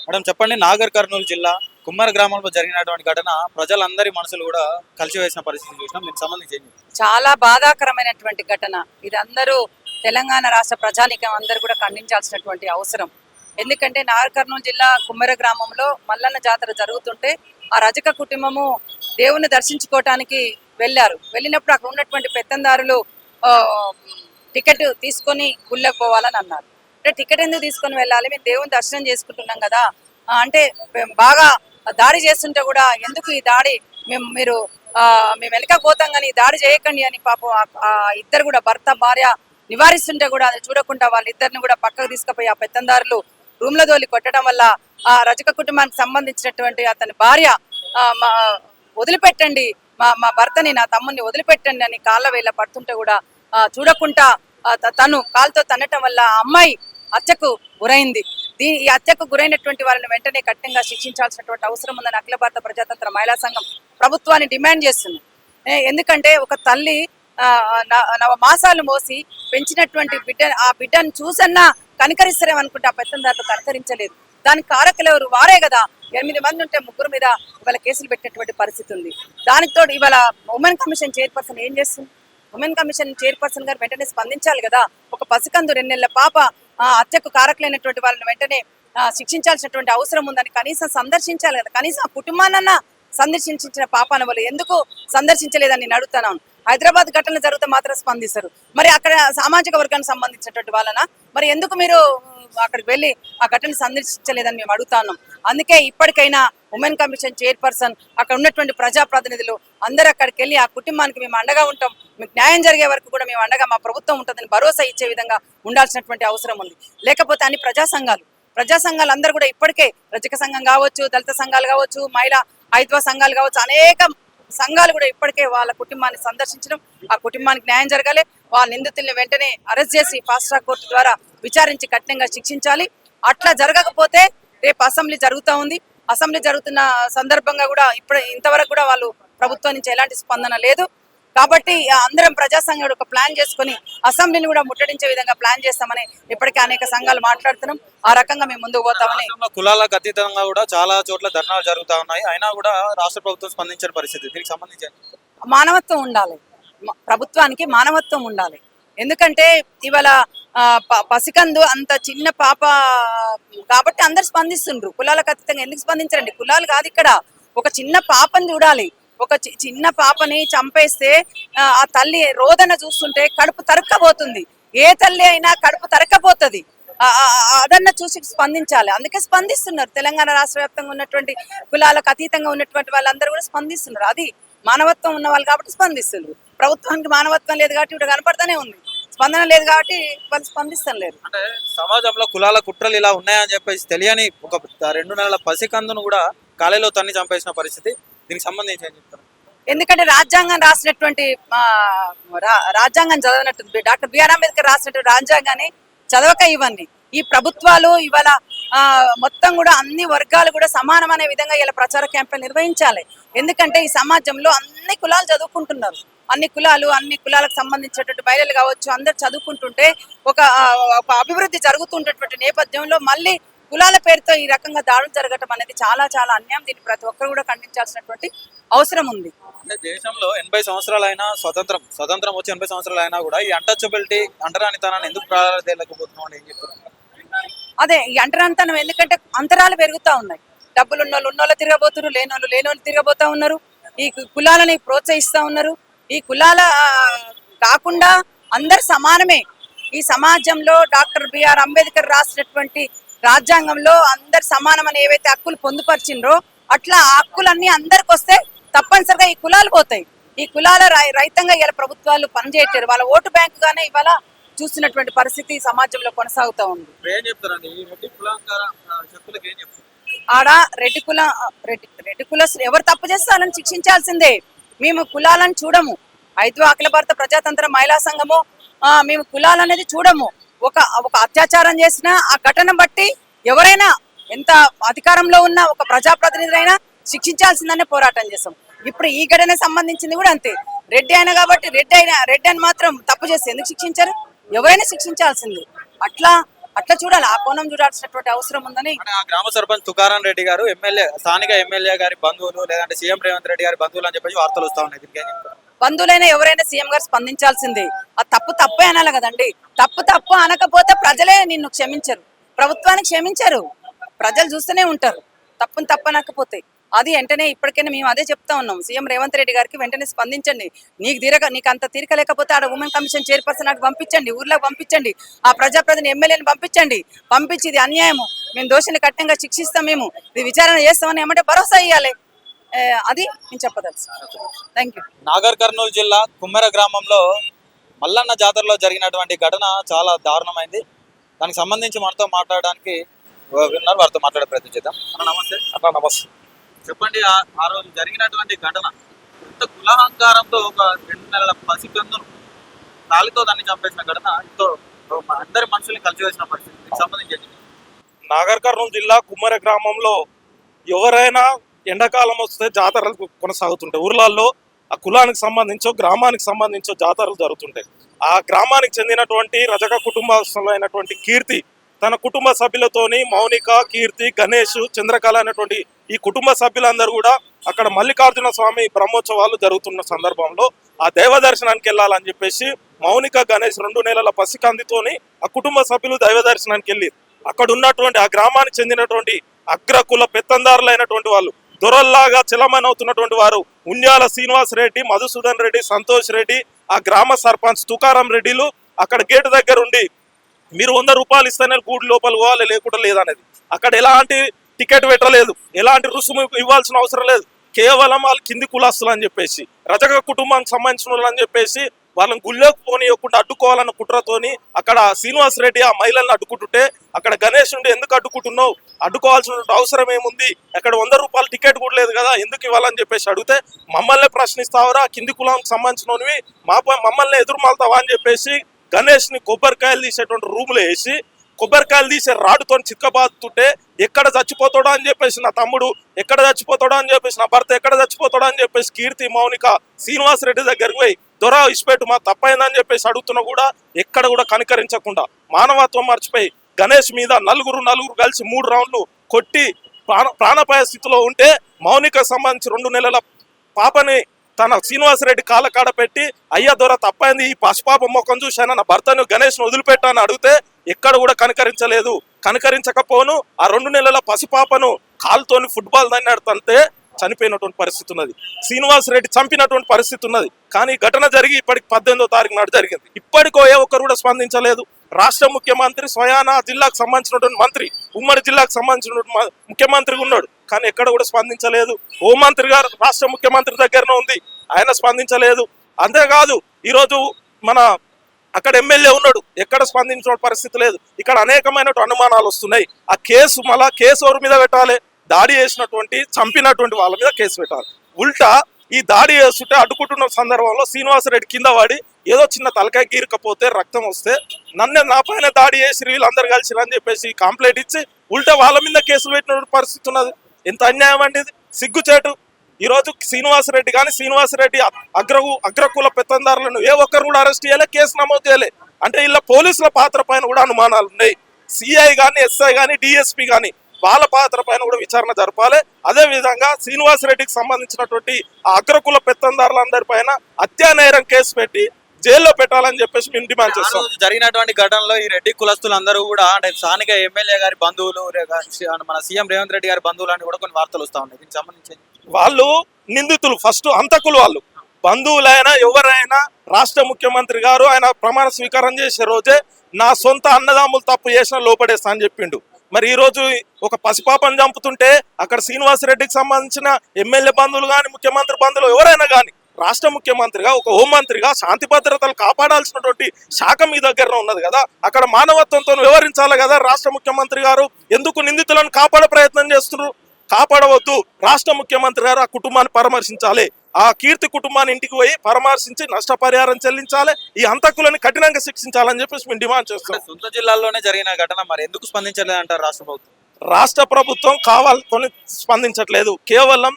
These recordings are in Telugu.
మేడం చెప్పండి, నాగర్ కర్నూలు జిల్లా కుమ్మర గ్రామంలో జరిగినటువంటి ఘటన ప్రజలందరి మనసులు కూడా కలిసివేసిన పరిస్థితి చూసినాం. దీనికి సంబంధించి చాలా బాధాకరమైనటువంటి ఘటన ఇది. అందరూ తెలంగాణ రాష్ట్ర ప్రజానికం అందరూ కూడా ఖండించాల్సినటువంటి అవసరం. ఎందుకంటే నాగర్ కర్నూలు జిల్లా కుమ్మర గ్రామంలో మల్లన్న జాతర జరుగుతుంటే ఆ రజక కుటుంబము దేవుని దర్శించుకోవటానికి వెళ్ళినప్పుడు అక్కడ ఉన్నటువంటి పెత్తందారులు టికెట్ తీసుకొని గుళ్ళకు పోవాలని అన్నారు. అంటే టికెట్ ఎందుకు తీసుకొని వెళ్ళాలి, మేము దేవుని దర్శనం చేసుకుంటున్నాం కదా అంటే బాగా దాడి చేస్తుంటే కూడా ఎందుకు ఈ దాడి, మేము వెనకపోతాం కానీ ఈ దాడి చేయకండి అని పాపం ఆ ఇద్దరు కూడా భర్త భార్య నివారిస్తుంటే కూడా అది చూడకుండా వాళ్ళిద్దరిని కూడా పక్కకు తీసుకుపోయి ఆ పెత్తందారులు రూమ్ లో దోలి కొట్టడం వల్ల ఆ రజక కుటుంబానికి సంబంధించినటువంటి అతని భార్య వదిలిపెట్టండి, మా భర్తని నా తమ్ముని వదిలిపెట్టండి అని కాళ్ళ వేళ పడుతుంటే కూడా చూడకుండా తను కాలుతో తన్నటం వల్ల ఆ అమ్మాయి హత్యకు గురైంది. ఈ హత్యకు గురైనటువంటి వారిని వెంటనే కఠినంగా శిక్షించాల్సినటువంటి అవసరం ఉందని అఖిల భారత ప్రజాతంత్ర మహిళా సంఘం ప్రభుత్వాన్ని డిమాండ్ చేస్తుంది. ఎందుకంటే ఒక తల్లి 9 మాసాలు మోసి పెంచినటువంటి ఆ బిడ్డను చూసన్నా కనికరిస్తారేమనుకుంటే ఆ పెత్తందారులు కనికరించలేదు. దానికి కారకులు ఎవరు? వారే కదా. 8 మంది ఉంటే 3 మీద ఇవాళ కేసులు పెట్టినటువంటి పరిస్థితి ఉంది. దానితో ఇవాళ ఉమెన్ కమిషన్ చైర్పర్సన్ ఏం చేస్తుంది? ఉమెన్ కమిషన్ చైర్పర్సన్ గారు వెంటనే స్పందించాలి కదా. ఒక పసికందు 2 నెలల పాప హత్యకు కారకులైనటువంటి వాళ్ళని వెంటనే శిక్షించాల్సినటువంటి అవసరం ఉందని కనీసం సందర్శించాలి కదా. కనీసం ఆ కుటుంబాన్నన్నా సందర్శించిన పాపాన వాళ్ళు ఎందుకు సందర్శించలేదని నేను అడుగుతున్నాను. హైదరాబాద్ ఘటనలు జరిగితే మాత్రం స్పందిస్తారు, మరి అక్కడ సామాజిక వర్గానికి సంబంధించినటువంటి వాళ్ళన మరి ఎందుకు మీరు అక్కడికి వెళ్ళి ఆ ఘటనను సందర్శించలేదని మేము అడుగుతాను. అందుకే ఇప్పటికైనా ఉమెన్ కమిషన్ చైర్పర్సన్, అక్కడ ఉన్నటువంటి ప్రజాప్రతినిధులు అందరూ అక్కడికి వెళ్ళి ఆ కుటుంబానికి మేము అండగా ఉంటాం, మీకు న్యాయం జరిగే వరకు కూడా మేము అండగా మా ప్రభుత్వం ఉంటుందని భరోసా ఇచ్చే విధంగా ఉండాల్సినటువంటి అవసరం ఉంది. లేకపోతే అన్ని ప్రజా సంఘాలు అందరూ కూడా ఇప్పటికే రజక సంఘం కావచ్చు, దళిత సంఘాలు కావచ్చు, మహిళా ఐద్వ సంఘాలు కావచ్చు, అనేక సంఘాలు కూడా ఇప్పటికే వాళ్ళ కుటుంబాన్ని సందర్శించడం, ఆ కుటుంబానికి న్యాయం జరగాలి, వాళ్ళ నిందితుల్ని వెంటనే అరెస్ట్ చేసి ఫాస్ట్ ట్రాక్ కోర్టు ద్వారా విచారించి కఠినంగా శిక్షించాలి. అట్లా జరగకపోతే రేపు అసెంబ్లీ జరుగుతూ ఉంది. అసెంబ్లీ జరుగుతున్న సందర్భంగా కూడా ఇంతవరకు కూడా వాళ్ళు ప్రభుత్వం నుంచి ఎలాంటి స్పందన లేదు. కాబట్టి అందరం ప్రజా సంఘాలు ఒక ప్లాన్ చేసుకుని అసెంబ్లీని కూడా ముట్టడించే విధంగా ప్లాన్ చేస్తామని ఇప్పటికే అనేక సంఘాలు మాట్లాడుతున్నాం. ఆ రకంగా మేము ముందుకు పోతామని. కులాలకు అతీతంగా కూడా చాలా చోట్ల ధర్నాలు జరుగుతూ ఉన్నాయి, అయినా కూడా రాష్ట్ర ప్రభుత్వం స్పందించిన పరిస్థితి. దీనికి సంబంధించి మానవత్వం ఉండాలి, ప్రభుత్వానికి మానవత్వం ఉండాలి. ఎందుకంటే ఇవాళ పసికందు అంత చిన్న పాప కాబట్టి అందరు స్పందిస్తుండ్రు. కులాలకు అతీతంగా ఎందుకు స్పందించరండి? కులాలు కాదు ఇక్కడ, ఒక చిన్న పాపని చూడాలి. ఒక చిన్న పాపని చంపేస్తే ఆ తల్లి రోదన చూస్తుంటే కడుపు తరక్కపోతుంది. ఏ తల్లి అయినా కడుపు తరక్కపోతుంది. అదన్న చూసి స్పందించాలి. అందుకే స్పందిస్తున్నారు. తెలంగాణ రాష్ట్ర వ్యాప్తంగా ఉన్నటువంటి కులాలకు అతీతంగా ఉన్నటువంటి వాళ్ళందరూ కూడా స్పందిస్తున్నారు. అది మానవత్వం ఉన్న వాళ్ళు కాబట్టి స్పందిస్తున్నారు. ప్రభుత్వానికి మానవత్వం లేదు కాబట్టి ఇప్పుడు కనపడతానే ఉంది, స్పందన లేదు కాబట్టి వాళ్ళు స్పందిస్తాం లేదు. అంటే సమాజంలో కులాల కుట్రలు ఇలా ఉన్నాయని చెప్పేసి తెలియని ఒక 2 నెలల పసికందును కూడా కాలేలో తన్ని చంపేసిన పరిస్థితి. దీనికి సంబంధించి ఏం చెప్తారు? ఎందుకంటే రాజ్యాంగం రాసినటువంటి రాజ్యాంగం చదవనట్టు డాక్టర్ బిఆర్ అంబేద్కర్ రాసినటువంటి రాజ్యాంగాన్ని చదవక ఇవన్నీ ఈ ప్రభుత్వాలు ఇవాళ మొత్తం కూడా అన్ని వర్గాలు కూడా సమానం అనే విధంగా ఇలా ప్రచార క్యాంపెయిన్ నిర్వహించాలి. ఎందుకంటే ఈ సమాజంలో అన్ని కులాలు చదువుకుంటున్నారు, అన్ని కులాలకు సంబంధించినటువంటి మహిళలు కావచ్చు అందరు చదువుకుంటుంటే ఒక అభివృద్ధి జరుగుతుంటటువంటి నేపథ్యంలో మళ్ళీ కులాల పేరుతో ఈ రకంగా దాడులు జరగటం అనేది చాలా చాలా అన్యాయం. దీన్ని ప్రతి ఒక్కరు కూడా ఖండించాల్సినటువంటి అవసరం ఉంది. అంటే దేశంలో 80 సంవత్సరాలైనా స్వతంత్రం వచ్చి 80 సంవత్సరాలు అయినా కూడా ఈ అన్టచబిలిటీ అంటరానితనాన్ని ఎందుకు ప్రారంభించలేకపోతున్నాం అని ఏం చెప్తున్నారు? అదే ఈ అంటరానితనం ఎందుకంటే అంతరాలు పెరుగుతూ ఉన్నాయి. డబ్బులు ఉన్నోళ్ళు తిరగబోతున్నారు, లేనోళ్ళు తిరగబోతా ఉన్నారు. ఈ కులాలని ప్రోత్సహిస్తూ ఉన్నారు. ఈ కులాల కాకుండా అందరు సమానమే. ఈ సమాజంలో డాక్టర్ బిఆర్ అంబేద్కర్ రాసినటువంటి రాజ్యాంగంలో అందరు సమానమని ఏవైతే హక్కులు పొందుపరిచిండ్రో అట్లా ఆ హక్కులన్నీ అందరికి వస్తే తప్పనిసరిగా ఈ కులాలు పోతాయి. ఈ కులాల రైతంగా ఇలా ప్రభుత్వాలు పనిచేయట్లేరు. వాళ్ళ ఓటు బ్యాంకు గానే ఇవాళ చూస్తున్నటువంటి పరిస్థితి సమాజంలో కొనసాగుతూ ఉంది. ఆడ రెడ్డి కులస్తులు ఎవరు తప్పు చేస్తే వాళ్ళని శిక్షించాల్సిందే. మేము కులాలను చూడము. అఖిల భారత ప్రజాతంత్ర మహిళా సంఘము మేము కులాలు అనేది చూడము. ఒక అత్యాచారం చేసిన ఆ ఘటన బట్టి ఎవరైనా ఎంత అధికారంలో ఉన్న ఒక ప్రజాప్రతినిధులైనా శిక్షించాల్సిందనే పోరాటం చేస్తాం. ఇప్పుడు ఈ ఘటన సంబంధించింది కూడా అంతే. రెడ్డి అయినా కాబట్టి రెడ్డి అని మాత్రం తప్పు చేస్తే ఎందుకు శిక్షించారు? ఎవరైనా శిక్షించాల్సింది. అట్లా అట్లా చూడాలి, ఆ కోణం చూడాల్సినటువంటి అవసరం ఉందని. అంటే ఆ గ్రామ సర్పంచ్ తుకారాం రెడ్డి గారు స్థానిక ఎమ్మెల్యే గారి బంధువులు లేదంటే సీఎం రేవంత్ రెడ్డి గారి బంధువులు అని చెప్పేసి వార్తలు వస్తా ఉన్నాయి. దీనికి ఏం చెప్తారు? బంధువులైనా ఎవరైనా సీఎం గారు స్పందించాల్సిందే. ఆ తప్పు తప్పే అనాలి కదండి. తప్పు అనకపోతే ప్రజలే నిన్ను క్షమించరు, ప్రభుత్వానికి క్షమించరు, ప్రజలు చూస్తూనే ఉంటారు తప్పుని తప్పనకపోతే. అది వెంటనే ఇప్పటికైనా మేము అదే చెప్తా ఉన్నాం, సీఎం రేవంత్ రెడ్డి గారికి వెంటనే స్పందించండి. నీకు అంత తీరిక లేకపోతే ఆడ ఉమెన్ కమిషన్ చైర్పర్సన్ అటు పంపించండి, ఊర్లోకి పంపించండి, ఆ ప్రజాప్రతిని ఎమ్మెల్యేని పంపించి ఇది అన్యాయము, మేము దోషుని కఠినంగా శిక్షిస్తాం, మేము ఇది విచారణ చేస్తామని ఏమంటే భరోసా ఇవ్వాలి. అది నేను చెప్పదలుసు. Thank you. నాగర్ కర్నూలు జిల్లా కుమ్మెర గ్రామంలో మల్లన్న జాతరలో జరిగినటువంటి ఘటన చాలా దారుణమైంది. దానికి సంబంధించి మనతో మాట్లాడడానికి ఉన్నారు, వారితో మాట్లాడే ప్రయత్నం చేద్దాం. నమస్తే. నమస్తే. చెప్పండి, ఆ రోజు జరిగినటువంటి ఘటన ఇంత కులహంకారంతో ఒక 2 నెలల పసికందును తాలితో దాన్ని చంపేసిన ఘటన ఎంతో అందరి మనుషుల్ని కలిసివేసిన పరిస్థితి. దీనికి సంబంధించి నాగర్ కర్నూలు జిల్లా కుమ్మర గ్రామంలో ఎవరైనా ఎండాకాలం వస్తే జాతరలు కొనసాగుతుంటాయి. ఊర్లలో ఆ కులానికి సంబంధించో గ్రామానికి సంబంధించో జాతరలు జరుగుతుంటాయి. ఆ గ్రామానికి చెందినటువంటి రజక కుటుంబస్తులైనటువంటి కీర్తి తన కుటుంబ సభ్యులతోని మౌనిక, కీర్తి, గణేష్, చంద్రకళ అనేటువంటి ఈ కుటుంబ సభ్యులందరూ కూడా అక్కడ మల్లికార్జున స్వామి బ్రహ్మోత్సవాలు జరుగుతున్న సందర్భంలో ఆ దైవ దర్శనానికి వెళ్ళాలని చెప్పేసి మౌనిక, గణేష్ 2 నెలల పసికందితోని ఆ కుటుంబ సభ్యులు దైవ దర్శనానికి వెళ్ళి అక్కడ ఉన్నటువంటి ఆ గ్రామానికి చెందినటువంటి అగ్రకుల పెత్తందారులైనటువంటి వాళ్ళు దొరల్లాగా చిలమనవుతున్నటువంటి వారు ఉన్యాల శ్రీనివాస్ రెడ్డి, మధుసూదన్ రెడ్డి, సంతోష్ రెడ్డి, ఆ గ్రామ సర్పంచ్ తుకారాం రెడ్డిలు అక్కడ గేటు దగ్గర ఉండి మీరు 100 రూపాయలు ఇస్తేనే గూడి లోపల పోవాలి, లేకుండా లేదనేది. అక్కడ ఎలాంటి టికెట్ పెట్టలేదు, ఎలాంటి రుసుము ఇవ్వాల్సిన అవసరం లేదు. కేవలం వాళ్ళు కింది కులాస్తులు అని చెప్పేసి రజక కుటుంబానికి సంబంధించిన వాళ్ళు అని చెప్పేసి వాళ్ళని గుళ్ళోకి పోనీయకుండా అడ్డుకోవాలన్న కుట్రతోని అక్కడ శ్రీనివాస్ రెడ్డి ఆ మహిళలను అడ్డుకుంటుంటే అక్కడ గణేష్ ఉండి ఎందుకు అడ్డుకుంటున్నావు, అడ్డుకోవాల్సిన అవసరం ఏముంది, అక్కడ 100 రూపాయలు టికెట్ కూడా లేదు కదా, ఎందుకు ఇవ్వాలని చెప్పేసి అడిగితే మమ్మల్ని ప్రశ్నిస్తావరా, కింది కులానికి సంబంధించినవి మమ్మల్ని ఎదురుమాలుతావా అని చెప్పేసి గణేష్ ని కొబ్బరికాయలు తీసేటువంటి రూములో వేసి కొబ్బరికాయలు తీసే రాడుతో చిక్కబాదుతుంటే ఎక్కడ చచ్చిపోతాడో అని చెప్పేసి నా తమ్ముడు, ఎక్కడ చచ్చిపోతాడో అని చెప్పేసి నా భర్త, ఎక్కడ చచ్చిపోతాడో అని చెప్పేసి కీర్తి, మౌనిక శ్రీనివాస్ రెడ్డి దగ్గరికి పోయి దొర ఇసిపెట్టు మా తప్పైందని చెప్పేసి అడుగుతున్నా కూడా ఎక్కడ కూడా కనికరించకుండా మానవత్వం మర్చిపోయి గణేష్ మీద నలుగురు కలిసి 3 రౌండ్లు కొట్టి ప్రాణాపాయ స్థితిలో ఉంటే మౌనిక సంబంధించి 2 నెలల పాపని తన శ్రీనివాసరెడ్డి కాళ్ళ కాడ పెట్టి అయ్యా దొర తప్పైంది, ఈ పసిపాప ముఖం చూశాను, నా భర్తను గణేష్ను వదిలిపెట్టాను అడిగితే ఎక్కడ కూడా కనికరించలేదు. కనికరించకపోను ఆ 2 నెలల పసిపాపను కాలుతోని ఫుట్బాల్ దాన్ని ఆడుతుంటే చనిపోయినటువంటి పరిస్థితి ఉన్నది. శ్రీనివాస్ రెడ్డి చంపినటువంటి పరిస్థితి ఉన్నది. కానీ ఘటన జరిగి ఇప్పటికి 18వ తారీఖు నాడు జరిగింది. ఇప్పటికో ఏ ఒక్కరు కూడా స్పందించలేదు. రాష్ట్ర ముఖ్యమంత్రి స్వయాన జిల్లాకు సంబంధించినటువంటి మంత్రి, ఉమ్మడి జిల్లాకు సంబంధించినటువంటి ముఖ్యమంత్రి ఉన్నాడు, కానీ ఎక్కడ కూడా స్పందించలేదు. హోంమంత్రి గారు రాష్ట్ర ముఖ్యమంత్రి దగ్గరనే ఉంది, ఆయన స్పందించలేదు. అంతేకాదు ఈరోజు మన అక్కడ ఎమ్మెల్యే ఉన్నాడు, ఎక్కడ స్పందించిన పరిస్థితి లేదు. ఇక్కడ అనేకమైన అనుమానాలు వస్తున్నాయి. ఆ కేసు మళ్ళా కేసు ఎవరి మీద పెట్టాలి, దాడి చేసినటువంటి చంపినటువంటి వాళ్ళ మీద కేసు పెట్టాలి. ఉల్టా ఈ దాడి చేస్తుంటే అడ్డుకుంటున్న సందర్భంలో శ్రీనివాసరెడ్డి కింద వాడి ఏదో చిన్న తలకాయ గీరకపోతే రక్తం వస్తే నా పైన దాడి చేసి వీళ్ళందరూ కలిసి అని చెప్పేసి కంప్లైంట్ ఇచ్చి ఉల్టా వాళ్ళ మీద కేసులు పెట్టిన పరిస్థితి ఉన్నది. ఎంత అన్యాయం అండి ఇది, సిగ్గుచేటు. ఈరోజు శ్రీనివాసరెడ్డి కానీ శ్రీనివాసరెడ్డి అగ్రకుల పెత్తందారులను ఏ ఒక్కరు కూడా అరెస్ట్ చేయలే, కేసు నమోదు చేయలే. అంటే ఇలా పోలీసుల పాత్ర పైన కూడా అనుమానాలు ఉన్నాయి. సిఐ కానీ, ఎస్ఐ కానీ, డిఎస్పీ కానీ వాళ్ళ పాత్ర పైన కూడా విచారణ జరపాలి. అదే విధంగా శ్రీనివాసరెడ్డికి సంబంధించినటువంటి ఆ అగ్రకుల పెత్తందారులందరి పైన హత్యానేరం కేసు పెట్టి జైల్లో పెట్టాలని చెప్పేసి మేము డిమాండ్ చేస్తాం. జరిగినటువంటి ఘటనలో ఈ రెడ్డి కులస్తులందరూ కూడా అంటే స్థానిక ఎమ్మెల్యే గారి బంధువులు, మన సీఎం రేవంత్ రెడ్డి గారి బంధువులు అని కూడా కొన్ని వార్తలు వస్తా ఉన్నాయి. దీనికి సంబంధించి వాళ్ళు నిందితులు, ఫస్ట్ హంతకులు వాళ్ళు. బంధువులైనా ఎవరైనా రాష్ట్ర ముఖ్యమంత్రి గారు ఆయన ప్రమాణ స్వీకారం చేసే రోజే నా సొంత అన్నదమ్ములు తప్పు చేసిన లోపడేస్తా అని చెప్పిండు. మరి ఈ రోజు ఒక పసిపాపను చంపుతుంటే అక్కడ శ్రీనివాసరెడ్డికి సంబంధించిన ఎమ్మెల్యే బంధువులు కానీ, ముఖ్యమంత్రి బంధువులు ఎవరైనా కానీ రాష్ట్ర ముఖ్యమంత్రిగా, ఒక హోంమంత్రిగా శాంతి భద్రతలు కాపాడాల్సినటువంటి శాఖ మీ దగ్గర ఉన్నది కదా. అక్కడ మానవత్వంతో వ్యవహరించాలి కదా రాష్ట్ర ముఖ్యమంత్రి గారు. ఎందుకు నిందితులను కాపాడే ప్రయత్నం చేస్తున్నారు? కాపాడవద్దు. రాష్ట్ర ముఖ్యమంత్రి గారు ఆ కుటుంబాన్ని పరామర్శించాలి. ఆ కీర్తి కుటుంబాన్ని ఇంటికి పోయి పరామర్శించి నష్టపరిహారం చెల్లించాలి. ఈ హంతకులను కఠినంగా శిక్షించాలని చెప్పేసి మేము డిమాండ్ చేస్తున్నాం. సొంత జిల్లాల్లోనే జరిగిన ఘటన మరి ఎందుకు స్పందించలేదు అంటారు రాష్ట్ర ప్రభుత్వం? రాష్ట్ర ప్రభుత్వం కావాలని స్పందించట్లేదు. కేవలం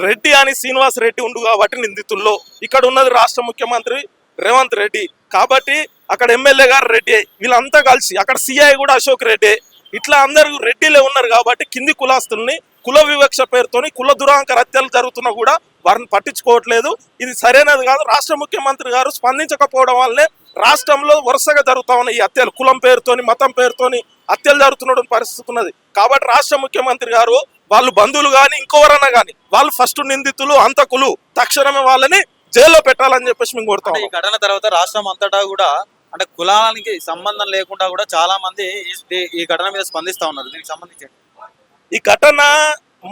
రెడ్డి అని శ్రీనివాస్ రెడ్డి ఉండు కాబట్టి నిందితుల్లో ఇక్కడ ఉన్నది రాష్ట్ర ముఖ్యమంత్రి రేవంత్ రెడ్డి. కాబట్టి అక్కడ ఎమ్మెల్యే గారు రెడ్డి, వీళ్ళంతా కలిసి అక్కడ సిఐ కూడా అశోక్ రెడ్డి, ఇట్లా అందరూ రెడ్డిలే ఉన్నారు కాబట్టి కింది కులాస్తుల్ని కుల వివక్ష పేరుతోని కుల దురాంకర హత్యలు జరుగుతున్నా కూడా వారిని పట్టించుకోవట్లేదు. ఇది సరైనది కాదు. రాష్ట్ర ముఖ్యమంత్రి గారు స్పందించకపోవడం వల్లే రాష్ట్రంలో వరుసగా జరుగుతా ఉన్నాయి ఈ హత్యలు. కులం పేరుతోని మతం పేరుతోని హత్యలు జరుగుతున్న పరిస్థితి ఉన్నది. కాబట్టి రాష్ట్ర ముఖ్యమంత్రి గారు వాళ్ళు బంధువులు కానీ ఇంకోవరన్నా కానీ వాళ్ళు ఫస్ట్ నిందితులు అంతకులు, తక్షణమే వాళ్ళని జైల్లో పెట్టాలని చెప్పేసి మేము కోరుతాం. ఈ ఘటన తర్వాత రాష్ట్రం అంతటా కూడా అంటే కులానికి సంబంధం లేకుండా కూడా చాలా మంది ఈ ఘటన మీద స్పందిస్తా ఉన్నారు. దీనికి సంబంధించి ఈ ఘటన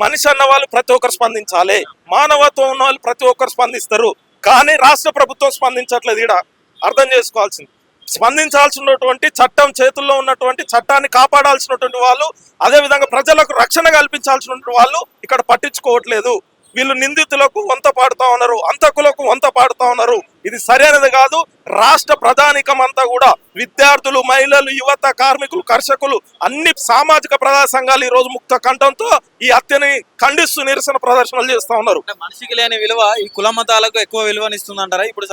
మనిషి అన్న వాళ్ళు ప్రతి ఒక్కరు స్పందించాలి, మానవత్వం ఉన్న వాళ్ళు ప్రతి ఒక్కరు స్పందిస్తారు. కానీ రాష్ట్ర ప్రభుత్వం స్పందించట్లేదు. ఇక్కడ అర్థం చేసుకోవాల్సింది, స్పందించాల్సినటువంటి చట్టం చేతుల్లో ఉన్నటువంటి చట్టాన్ని కాపాడాల్సినటువంటి వాళ్ళు, అదేవిధంగా ప్రజలకు రక్షణ కల్పించాల్సినటువంటి వాళ్ళు ఇక్కడ పట్టించుకోవట్లేదు. వీళ్ళు నిందితులకు వంత పాడుతా ఉన్నారు, అంతకులకు వంత పాడుతా ఉన్నారు. ఇది సరైనది కాదు. రాష్ట్ర ప్రధానికం అంతా కూడా విద్యార్థులు, మహిళలు, యువత, కార్మికులు, కర్షకులు, అన్ని సామాజిక ప్రజా సంఘాలు ఈ రోజు ముక్త కంఠంతో ఈ హత్యని ఖండిస్తూ నిరసన ప్రదర్శనలు చేస్తా ఉన్నారు. మనిషికి లేని విలువ ఈ కుల మతాలకు ఎక్కువ విలువనిస్తుందంటారా ఇప్పుడు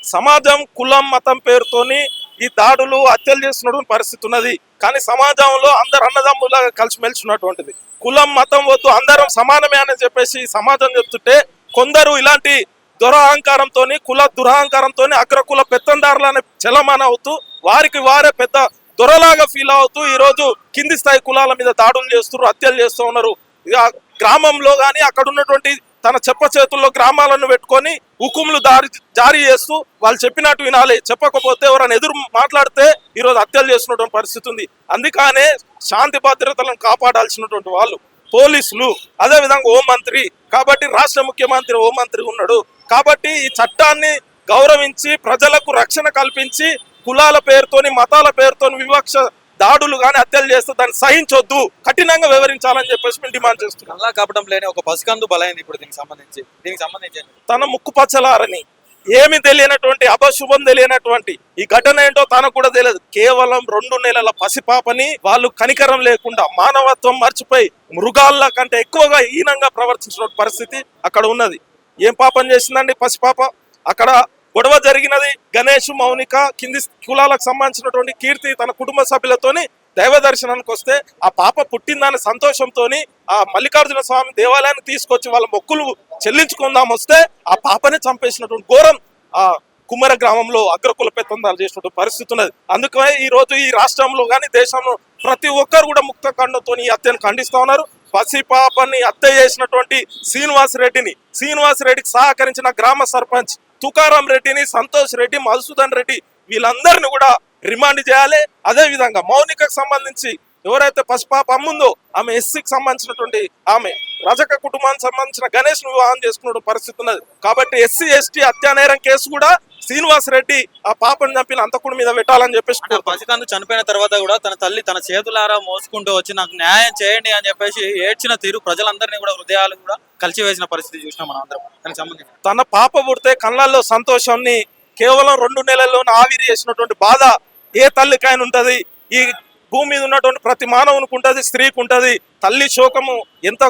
సమాజం కులం మతం పేరుతోని ఈ దాడులు హత్యలు చేస్తున్నటువంటి పరిస్థితి ఉన్నది. కానీ సమాజంలో అందరు అన్నదమ్ములాగా కలిసిమెలిసి ఉన్నటువంటిది. కులం మతం వద్దు, అందరం సమానమే అని చెప్పేసి సమాజం చెప్తుంటే కొందరు ఇలాంటి దురహంకారంతో, కుల దురహంకారంతో అగ్రకుల పెత్తందారులని చలమాన అవుతూ వారికి వారే పెద్ద దొరలాగా ఫీల్ అవుతూ ఈ రోజు కింది స్థాయి కులాల మీద దాడులు చేస్తున్నారు, హత్యలు చేస్తూ ఉన్నారు. ఇక గ్రామంలో కానీ అక్కడ ఉన్నటువంటి తన చెప్ప చేతుల్లో గ్రామాలను పెట్టుకొని హుకుములు జారీ చేస్తూ వాళ్ళు చెప్పినట్టు వినాలి, చెప్పకపోతే ఎవరైనా ఎదురు మాట్లాడితే ఈరోజు హత్యలు చేస్తున్నటువంటి పరిస్థితి ఉంది. అందుకనే శాంతి భద్రతలను కాపాడాల్సినటువంటి వాళ్ళు పోలీసులు, అదేవిధంగా హోంమంత్రి. కాబట్టి రాష్ట్ర ముఖ్యమంత్రి హోంమంత్రి ఉన్నాడు కాబట్టి ఈ చట్టాన్ని గౌరవించి ప్రజలకు రక్షణ కల్పించి కులాల పేరుతోని మతాల పేరుతోని వివక్ష దాడులు కానీ హత్యలు చేస్తే దాన్ని సహించొద్దు, కఠినంగా వివరించాలని చెప్పేసి మేము డిమాండ్ చేస్తున్నాం. అలా కాపడం లేని ఒక పసికందు బలైంది ఇప్పుడు దీనికి సంబంధించి తన ముక్కు పచ్చలారని ఏమి తెలియనటువంటి అపశుభం తెలియనటువంటి ఈ ఘటన ఏంటో తనకు కూడా తెలియదు. కేవలం 2 నెలల పసిపాపని వాళ్ళు కనికరం లేకుండా మానవత్వం మర్చిపోయి మృగాల కంటే ఎక్కువగా హీనంగా ప్రవర్తించిన పరిస్థితి అక్కడ ఉన్నది. ఏం పాపం చేసిందండి పసిపాప? అక్కడ గొడవ జరిగినది. గణేష్, మౌనిక, కింది కులాలకు సంబంధించినటువంటి కీర్తి తన కుటుంబ సభ్యులతోని దైవ దర్శనానికి వస్తే ఆ పాప పుట్టిందనే సంతోషంతో ఆ మల్లికార్జున స్వామి దేవాలయానికి తీసుకొచ్చి వాళ్ళ మొక్కులు చెల్లించుకుందాం వస్తే ఆ పాపని చంపేసినటువంటి ఘోరం ఆ కుమ్మర గ్రామంలో అగ్రకుల పెత్తందాలు చేసినటువంటి పరిస్థితి ఉన్నది. అందుకనే ఈ రోజు ఈ రాష్ట్రంలో కానీ దేశంలో ప్రతి ఒక్కరు కూడా ముక్త ఖండంతో ఈ హత్యను ఖండిస్తా ఉన్నారు. పసిపాపని హత్య చేసినటువంటి శ్రీనివాస్ రెడ్డికి సహకరించిన గ్రామ సర్పంచ్ తుకారాం రెడ్డిని, సంతోష్ రెడ్డి, మధుసూదన్ రెడ్డి వీళ్ళందరినీ కూడా రిమాండ్ చేయాలి. అదే విధంగా మౌనికకు సంబంధించి ఎవరైతే పసిపాప అమ్ముందో ఆమె ఎస్సీకి సంబంధించినటువంటి ఆమె రజక కుటుంబానికి సంబంధించిన గణేష్ వివాహం చేసుకున్న పరిస్థితి ఉన్నది. కాబట్టి ఎస్సీ ఎస్టీ హత్యానేరం కేసు కూడా శ్రీనివాస్ రెడ్డి ఆ పాపను చంపిన అంతకుడి మీద పెట్టాలని చెప్పేసి పసికందు చనిపోయిన తర్వాత కూడా తన తల్లి తన చేతులారా మోసుకుంటూ వచ్చి నాకు న్యాయం చేయండి అని చెప్పేసి ఏడ్చిన తీరు ప్రజలందరినీ కూడా హృదయాలు కూడా కలిసివేసిన పరిస్థితి చూసినాం మనం అందరం. దానికి సంబంధించి తన పాప పుడితే కళ్ళల్లో సంతోషాన్ని కేవలం 2 నెలల్లో ఆవిరి చేసినటువంటి బాధ ఏ తల్లికైనా ఉంటది. ఈ భూమి మీద ఉన్నటువంటి ప్రతి మానవునికి ఉంటది, స్త్రీకి ఉంటది. తల్లి శోకము ఎంత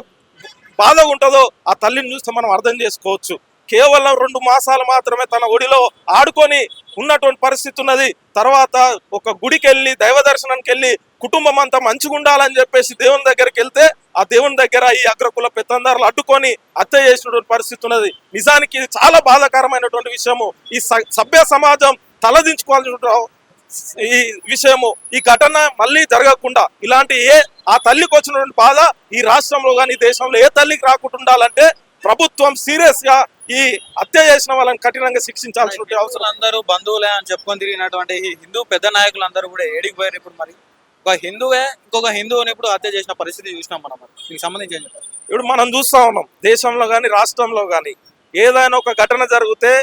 బాధగా ఉంటుందో ఆ తల్లిని చూస్తే మనం అర్థం చేసుకోవచ్చు. కేవలం 2 మాసాలు మాత్రమే తన ఒడిలో ఆడుకొని ఉన్నటువంటి పరిస్థితి ఉన్నది. తర్వాత ఒక గుడికి వెళ్ళి దైవ దర్శనానికి వెళ్ళి కుటుంబం అంతా మంచిగా ఉండాలని చెప్పేసి దేవుని దగ్గరికి వెళ్తే ఆ దేవుని దగ్గర ఈ అగ్రకుల పెత్తందారులు అడ్డుకొని హత్య చేసినటువంటి పరిస్థితి ఉన్నది. నిజానికి ఇది చాలా బాధాకరమైనటువంటి విషయము. ఈ సభ్య సమాజం తలదించుకోవాల్సిన ఈ విషయము. ఈ ఘటన మళ్ళీ జరగకుండా ఇలాంటి ఆ తల్లికి వచ్చినటువంటి బాధ ఈ రాష్ట్రంలో కానీ దేశంలో ఏ తల్లికి రాకుండా ఉండాలంటే ప్రభుత్వం సీరియస్ గా ఈ హత్య చేసిన వాళ్ళని కఠినంగా శిక్షించాల్సిన అవసరం. అందరూ బంధువులే అని చెప్పుకొని తిరిగినటువంటి ఈ హిందూ పెద్ద నాయకులు అందరూ కూడా ఏడికి పోయారు. ఇప్పుడు మరి ఒక హిందువే ఇంకొక హిందువుని ఇప్పుడు హత్య చేసిన పరిస్థితి చూసినాం మనం. దీనికి సంబంధించి ఏం చెప్తారు? ఇప్పుడు మనం చూస్తా ఉన్నాం దేశంలో కానీ రాష్ట్రంలో కానీ ఏదైనా ఒక ఘటన జరిగితే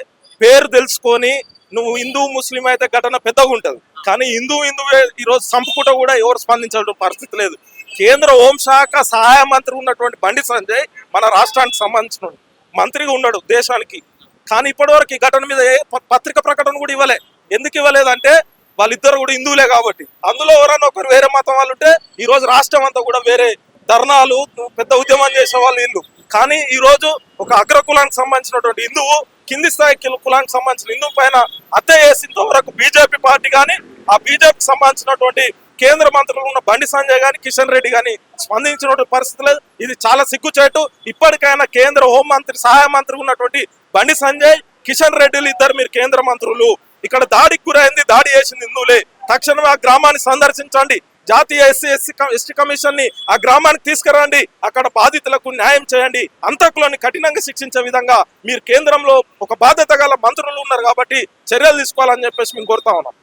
పేరు తెలుసుకొని నువ్వు హిందూ ముస్లిం అయితే ఘటన పెద్దగా ఉంటుంది. కానీ హిందువే ఈరోజు సంపుకుంటూ కూడా ఎవరు స్పందించాల్సిన పరిస్థితి లేదు. కేంద్ర హోంశాఖ సహాయ మంత్రి ఉన్నటువంటి బండి సంజయ్ మన రాష్ట్రానికి సంబంధించిన మంత్రిగా ఉన్నాడు దేశానికి. కానీ ఇప్పటివరకు ఈ ఘటన మీద ఏ పత్రిక ప్రకటన కూడా ఇవ్వలే. ఎందుకు ఇవ్వలేదంటే వాళ్ళిద్దరు కూడా హిందువులే కాబట్టి. అందులో ఎవరైనా ఒకరు వేరే మతం వాళ్ళు ఉంటే ఈ రోజు రాష్ట్రం అంతా కూడా వేరే ధర్నాలు పెద్ద ఉద్యమం చేసే వాళ్ళు వీళ్ళు. కానీ ఈ రోజు ఒక అగ్రకులానికి సంబంధించినటువంటి హిందువు కింది స్థాయి కులానికి సంబంధించిన హిందూ పైన హత్య చేసేంత వరకు బీజేపీ పార్టీ కానీ ఆ బీజేపీకి సంబంధించినటువంటి కేంద్ర మంత్రులు ఉన్న బండి సంజయ్ గాని కిషన్ రెడ్డి గాని స్పందించినటువంటి పరిస్థితి లేదు. ఇది చాలా సిగ్గుచేటు. ఇప్పటికైనా కేంద్ర హోంమంత్రి సహాయ మంత్రి ఉన్నటువంటి బండి సంజయ్ కిషన్ రెడ్డిలు ఇద్దరు మీరు కేంద్ర మంత్రులు. ఇక్కడ దాడికి గురైంది, దాడి చేసింది హిందువులే. తక్షణమే ఆ గ్రామాన్ని సందర్శించండి. జాతీయ ఎస్టీ కమిషన్ ని ఆ గ్రామానికి తీసుకురండి. అక్కడ బాధితులకు న్యాయం చేయండి. అంతకులని కఠినంగా శిక్షించే విధంగా మీరు కేంద్రంలో ఒక బాధ్యత గల మంత్రులు ఉన్నారు కాబట్టి చర్యలు తీసుకోవాలని చెప్పేసి మేము కోరుతా ఉన్నాం.